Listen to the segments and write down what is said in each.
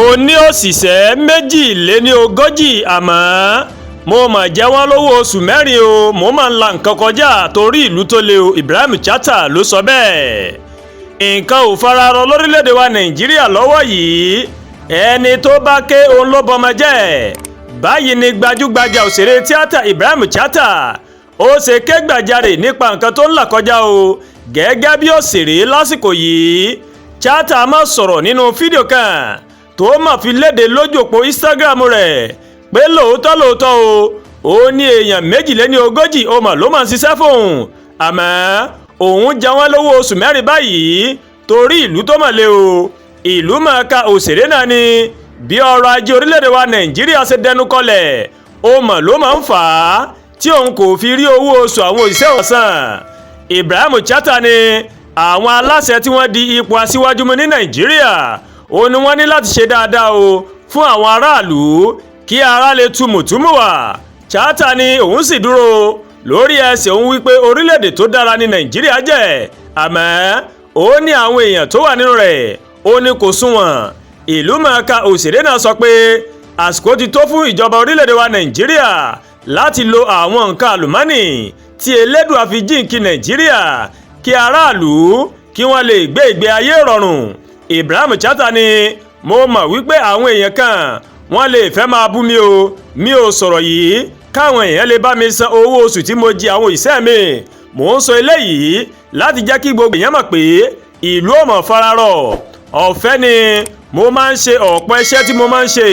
mo ní òṣìṣẹ́ 42 àmọ́ mo mà jẹ wọ́n lówó oṣù mẹ́rin o, mo máa ń la nǹkan kọjá torí ìlú tó le o. Ibrahimchatta ló sọ bẹ́ẹ̀. Nǹkan ò fararọ lórílẹ̀‐èdè wa Nàìjíríà lọ́wọ́ yìí, ẹni tó bá ké òun ló bọmọ jẹ́. Báyìí ni gbajugbaja òṣèré tiata Ibrahimchatta ó ṣe ké gbajare nípa nǹkan tó ń là kọjá o gẹ́gẹ́ bí òṣèré lásìkò yìí. Chatta máa sọ̀rọ̀ nínú fídíò kan tó máa fi léde lójú òpó Instagram rẹ̀ pé lóòótọ́ o ó ní èèyàn 42 ó mà ló máa ń ṣiṣẹ́ fóun, àmọ́ òun jẹ wọ́n lówó oṣù mẹ́rin báyìí torí ìlú tó mọ̀ lé o. Ilumọọka òṣèré náà ni bí ọrọ̀ ajé orílẹ̀-èdè wa Nàìjíríà ṣe dẹnu kọlẹ̀ ó mà ló máa ń fà á tí òun kò fi rí owó oṣù àwọn òṣìṣẹ́ wọn san. Ibrahimchatta ni àwọn aláṣẹ tí wọ́n di ipò aṣíwájú mú ní Nàìjíríà ó ní wọ́n ní láti ṣe dáadáa o fún àwọn aráàlú kí ara lè túmùtúmù wá. Chatta ni òun sì dúró lórí ẹsẹ̀ òun wípé orílẹ̀-èdè tó dára ní Nàìjíríà jẹ́, àmọ́ ó ní àwọn èèyàn tó wà nínú rẹ̀ ó ní kò sunwọ̀n. Ilumọọka òṣèré náà sọ pé àsìkò ti tó fún ìjọba orílẹ̀-èdè wa Nàìjíríà láti lo àwọn nǹkan àlùmọ́nì tí Elédùà fi jíǹkí Nàìjíríà kí aráàlú kí wọ́n lè gbé ìgbé ayé rọrùn. Ibrahimchatta ni mo mọ̀ wípé àwọn èèyàn kan wọ́n lè fẹ́ máa bú mi o, mi ò sọ̀rọ̀ yìí káwọn èèyàn lè bá mi san owó oṣù tí mo jí àwọn òṣìṣẹ́ mi. Mò ń sọ eléyìí láti jẹ́ kí gbogbo èèyàn mọ̀ pé ìlú ò mọ̀ fararọ. Ọ̀fẹ́ ni mo máa ń ṣe ọ̀pọ̀ iṣẹ́ tí mo máa ń ṣe,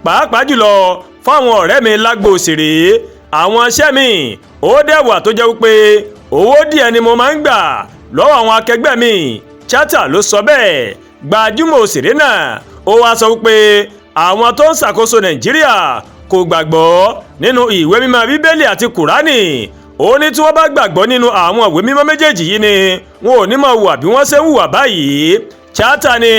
pàápàá jùlọ fáwọn ọ̀rẹ́ mi lágbo òṣèré. Àwọn iṣẹ́ mi ó dẹ̀ wà tó jẹ́ wípé owó díẹ̀ ni mo máa ń gbà lọ́wọ́ àwọn akẹgbẹ́ mi. Chatta ló sọ bẹ́ẹ̀. Gbajúmọ̀ òṣèré náà ó wá sọ wípé àwọn tó ń ṣàkóso Nàìjíríà kò gbàgbọ́ nínú ìwé mímọ́ Bíbélì àti Kùránì. Ó ní tí wọ́n bá gbàgbọ́ nínú àwọn ìwé mímọ́ méjèèjì yìí ni wọn ò ní máa hùwà bí wọ́n ṣe ń hùwà báyìí. Chatta ni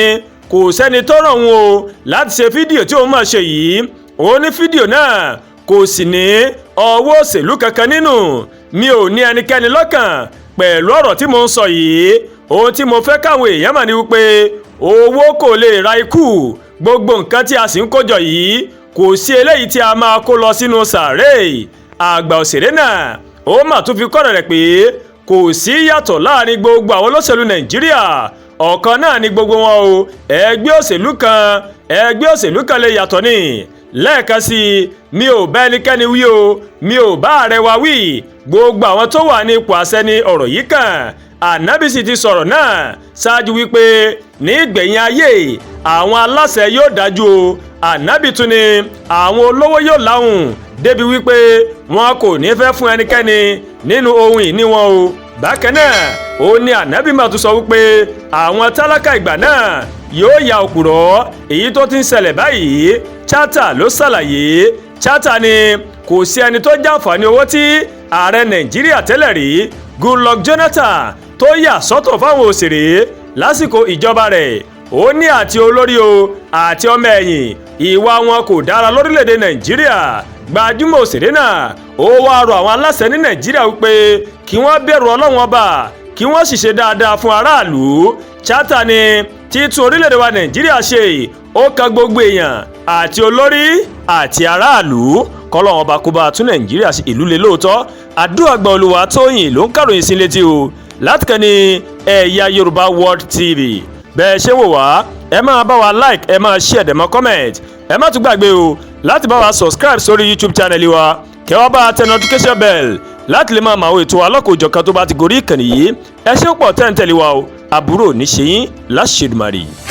kò sẹ́ni tó ràn wọ́n o láti ṣe fídíò tí òun máa ṣe yìí. Ó ní fídíò náà kò sì ní ọwọ́ òṣèlú kankan nínú. Mi ò ní ẹnikẹ́ni lọ́kàn pẹ̀lú ọ̀rọ̀ tí mo ń sọ yìí. Ohun tí mo fẹ́ káwọn èèyàn mọ̀ ni wípé owó kò lè ra ikú. Gbogbo nǹkan tí a sì ń kójọ yìí kò sí eléyìí tí a máa kó lọ sínú sàárè. Àgbà òṣèré náà ó mà tún fi kọ́rọ̀ rẹ̀ pé kò sí yàtọ̀ láàrin gbogbo àwọn olóṣèlú Nàìjíríà, ọ̀kan náà ni gbogbo wọn o. Ẹgbẹ́ òṣèlú kan lè yàtọ̀ ni. Lẹ́ẹ̀kan sí i, mi ò bá ẹnikẹ́ni wí o, mi ò bá ààrẹ wa wí. Gbogbo àwọn tó wà ní ipò àṣẹ ni ọ̀rọ̀ yìí kàn. Ànábì sì ti sọ̀rọ̀ náà ṣáájú wípé ní ìgbẹ̀yìn ayé àwọn aláṣẹ yóò dájú o. Ànábì tún ni àwọn olówó yóò láhùn débi wípé wọn kò ní fẹ́ fún ẹnikẹ́ni nínú ohun ìní wọn o. Bákan náà ó ní Ànábì máa tún sọ wípé àwọn tálákà ìgbà náà yóò ya òpùrọ́, èyí tó ti ń ṣẹlẹ̀ báyìí. Chatta ló ṣàlàyé. Chatta ni kò sí ẹni tó jàǹfààní owó tí ààrẹ Nàìjíríà tẹ́lẹ̀ rí Goodluck Jonathan tó yà sọ́tọ̀ fáwọn òṣèré lásìkò ìjọba rẹ̀. Ó ní àti olórí o àti ọmọ ẹ̀yìn ìwà wọn kò dára lórílẹ̀‐èdè Nàìjíríà. Gbajúmọ̀ òṣèré náà ó wá rọ àwọn aláṣẹ ní Nàìjíríà wípé kí wọ́n bẹ̀rù Ọlọ́run ọba kí wọ́n sì ṣe dáadáa fún aráàlú. Chatta ni títún orílẹ̀‐èdè wa Nàìjíríà ṣe ó kan gbogbo èèyàn àti olórí àti aráàlú. Kọ́lọ́run ọba kó bá tún Nàìjíríà sí ìlú lé lóòótọ́. Àdúrà gba Olúwatóyìn ló ń kàròyìn sí létí o láti kàn ní Eyayorubaworldtv. Bẹ́ẹ̀ ṣe wò wá ẹ máa bá wa like, ẹ máa share, ẹ máa comment. Ẹ má tún gbàgbé o láti bá wa subscribe sórí YouTube channel wa, kẹ́ wá bá tẹ notification bell láti lè máa mọ àwọn ètò alọ́kòójọ̀kan tó bá ti gorí ìkànnì yìí. Ẹ ṣé pọ̀ tẹ́ ń tẹ̀lé wa o, àbúrò ní ṣe yín láṣẹ Èdùmàrè.